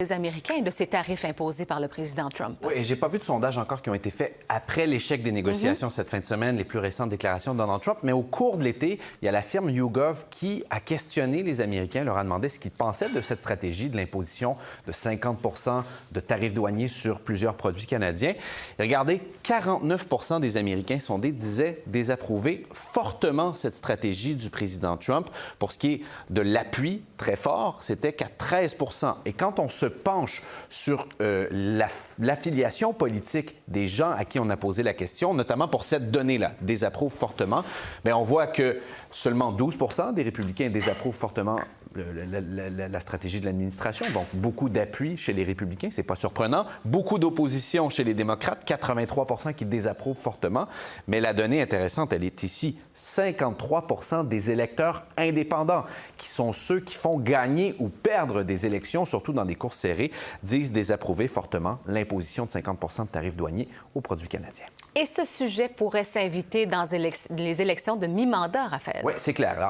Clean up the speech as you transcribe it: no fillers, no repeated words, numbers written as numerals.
Les Américains de ces tarifs imposés par le président Trump. Oui, et j'ai pas vu de sondages encore qui ont été faits après l'échec des négociations cette fin de semaine, les plus récentes déclarations de Donald Trump. Mais au cours de l'été, il y a la firme YouGov qui a questionné les Américains, leur a demandé ce qu'ils pensaient de cette stratégie de l'imposition de 50 de tarifs douaniers sur plusieurs produits canadiens. Et regardez, 49 des Américains sondés disaient désapprouver fortement cette stratégie du président Trump. Pour ce qui est de l'appui très fort, c'était qu'à 13 Et quand on se penche sur l'affiliation politique des gens à qui on a posé la question, notamment pour cette donnée-là, désapprouvent fortement, bien, on voit que seulement 12 des républicains désapprouvent fortement la stratégie de l'administration. Donc, beaucoup d'appui chez les républicains, c'est pas surprenant. Beaucoup d'opposition chez les démocrates, 83 qui désapprouvent fortement. Mais la donnée intéressante, elle est ici. 53 des électeurs indépendants, qui sont ceux qui font gagner ou perdre des élections, surtout dans des courses serrées, disent désapprouver fortement l'imposition de 50 de tarifs douaniers aux produits canadiens. Et ce sujet pourrait s'inviter dans les élections de mi-mandat, Raphaël. Oui, c'est clair. Alors,